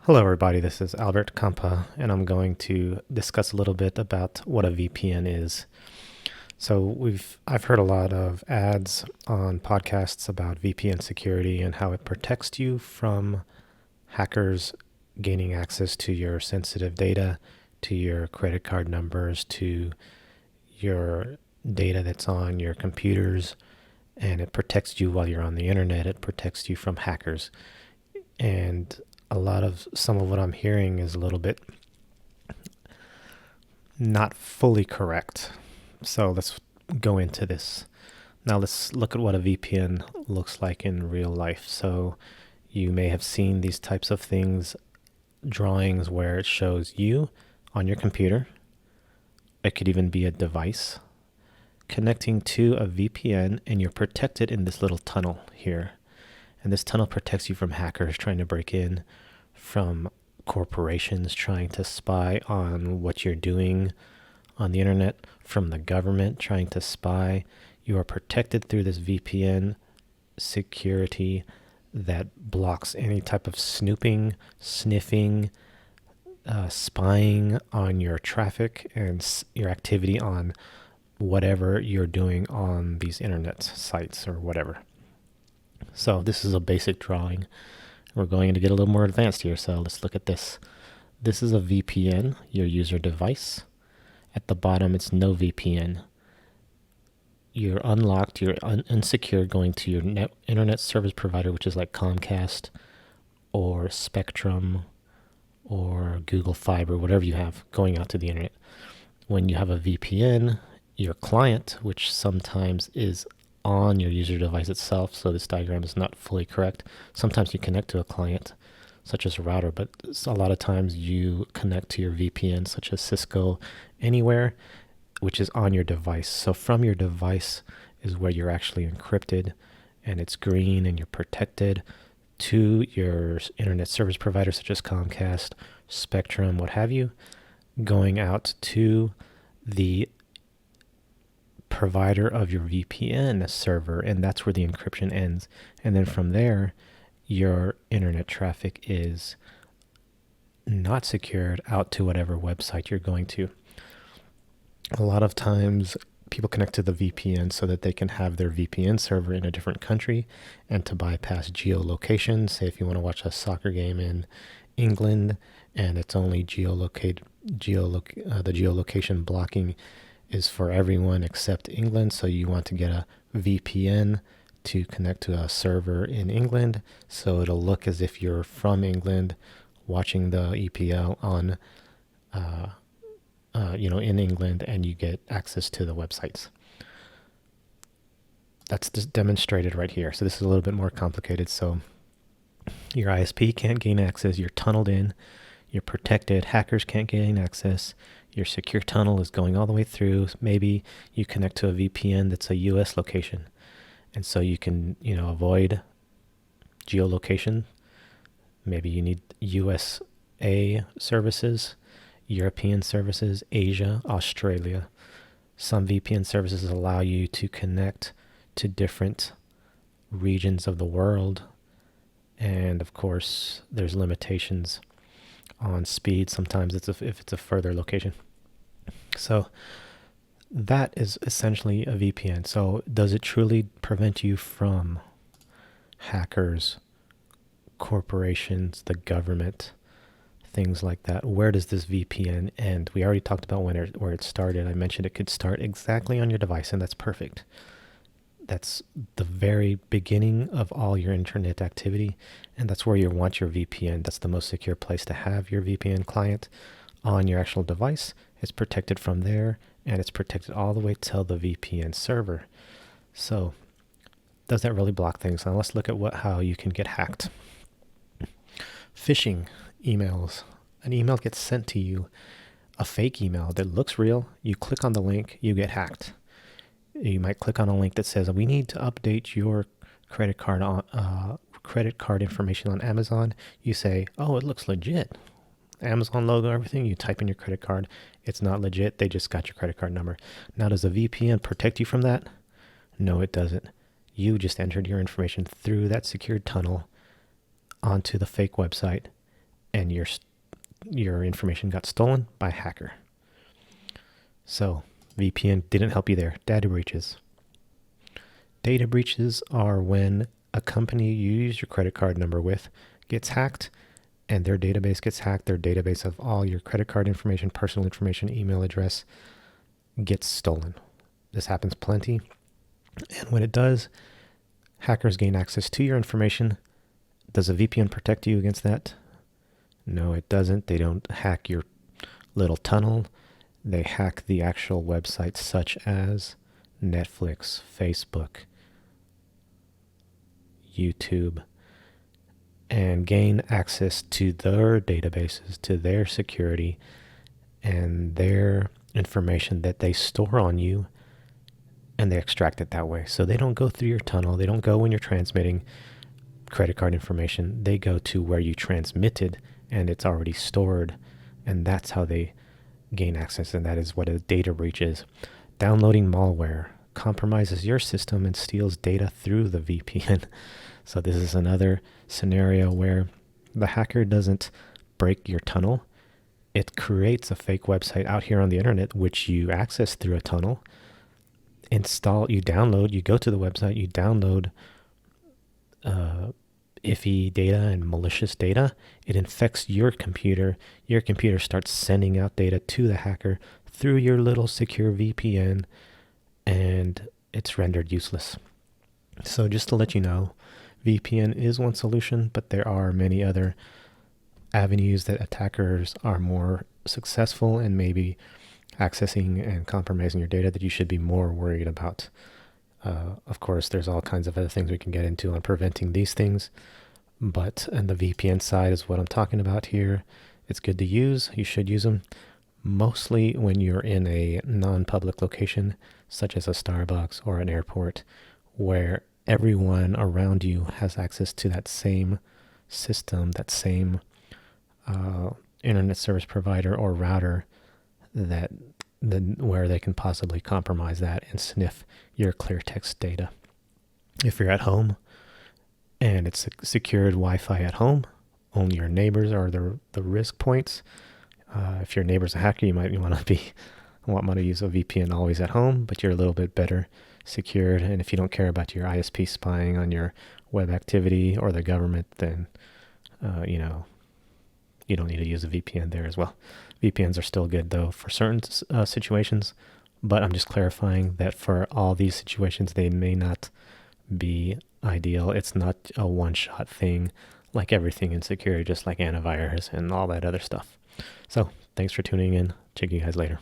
Hello, everybody. This is Albert Kampa, and I'm going to discuss a little bit about what a VPN is. I've heard a lot of ads on podcasts about VPN security and how it protects you from hackers gaining access to your sensitive data, to your credit card numbers, to your data that's on your computers, and it protects you while you're on the internet. It protects you from hackers. And some of what I'm hearing is a little bit not fully correct. So let's go into this. Now let's look at what a VPN looks like in real life. So you may have seen these types of things, drawings where it shows you on your computer. It could even be a device connecting to a VPN, and you're protected in this little tunnel here. And this tunnel protects you from hackers trying to break in, from corporations trying to spy on what you're doing on the internet, from the government trying to spy. You are protected through this VPN security that blocks any type of snooping, sniffing, spying on your traffic and your activity on whatever you're doing on these internet sites or whatever. So this is a basic drawing. We're going to get a little more advanced here, so let's look at this. This is a VPN, your user device. At the bottom, it's no VPN. You're unlocked, you're unsecure going to your internet service provider, which is like Comcast or Spectrum or Google Fiber, whatever you have going out to the internet. When you have a VPN, your client, which sometimes is on your user device itself, so this diagram is not fully correct. Sometimes you connect to a client, such as a router, but a lot of times you connect to your VPN, such as Cisco Anywhere, which is on your device. So from your device is where you're actually encrypted, and it's green, and you're protected to your internet service provider, such as Comcast, Spectrum, what have you, going out to the provider of your VPN server, and that's where the encryption ends. And then from there, your internet traffic is not secured out to whatever website you're going to. A lot of times people connect to the VPN so that they can have their VPN server in a different country and to bypass geolocation. Say if you want to watch a soccer game in England and it's only the geolocation blocking is for everyone except England, so you want to get a VPN to connect to a server in England, so it'll look as if you're from England watching the EPL on in England, and you get access to the websites. That's just demonstrated right here. So this is a little bit more complicated. So your ISP can't gain access, you're tunneled in, you're protected, hackers can't gain access, your secure tunnel is going all the way through. Maybe you connect to a VPN that's a US location, and so you can avoid geolocation. Maybe you need USA services, European services, Asia, Australia. Some VPN services allow you to connect to different regions of the world, and of course there's limitations on speed. Sometimes if it's a further location. So that is essentially a VPN. So does it truly prevent you from hackers, corporations, the government, things like that? Where does this VPN end? We already talked about where it started. I mentioned it could start exactly on your device, and that's perfect. That's the very beginning of all your internet activity, and that's where you want your VPN. That's the most secure place to have your VPN client on your actual device. It's protected from there, and it's protected all the way till the VPN server. So does that really block things? Now let's look at how you can get hacked. Phishing emails. An email gets sent to you, a fake email that looks real. You click on the link, you get hacked. You might click on a link that says, we need to update your credit card information on Amazon. You say, oh, it looks legit. Amazon logo, everything. You type in your credit card. It's not legit. They just got your credit card number. Now, does a VPN protect you from that? No, it doesn't. You just entered your information through that secured tunnel onto the fake website, and your information got stolen by a hacker. So VPN didn't help you there. Data breaches. Data breaches are when a company you use your credit card number with gets hacked, and their database gets hacked. Their database of all your credit card information, personal information, email address gets stolen. This happens plenty. And when it does, hackers gain access to your information. Does a VPN protect you against that? No, it doesn't. They don't hack your little tunnel. They hack the actual websites such as Netflix, Facebook, YouTube, and gain access to their databases, to their security, and their information that they store on you, and they extract it that way. So they don't go through your tunnel. They don't go when you're transmitting credit card information. They go to where you transmitted, and it's already stored, and that's how they gain access, and that is what a data breach is. Downloading malware compromises your system and steals data through the VPN. So this is another scenario where the hacker doesn't break your tunnel. It creates a fake website out here on the internet, which you access through a tunnel. You go to the website, you download iffy data and malicious data. It infects your computer. Your computer starts sending out data to the hacker through your little secure VPN, and it's rendered useless. So just to let you know, VPN is one solution, but there are many other avenues that attackers are more successful in maybe accessing and compromising your data that you should be more worried about. Of course, there's all kinds of other things we can get into on preventing these things, but on the VPN side is what I'm talking about here. It's good to use. You should use them mostly when you're in a non-public location, such as a Starbucks or an airport, where everyone around you has access to that same system, that same internet service provider or router where they can possibly compromise that and sniff your clear text data. If you're at home and it's secured Wi-Fi at home, only your neighbors are the risk points. If your neighbor's a hacker, you might want to use a VPN always at home, but you're a little bit better secured. And if you don't care about your ISP spying on your web activity or the government, then you don't need to use a VPN there as well. VPNs are still good though for certain situations, but I'm just clarifying that for all these situations, they may not be ideal. It's not a one-shot thing like everything in security, just like antivirus and all that other stuff. So thanks for tuning in. Check you guys later.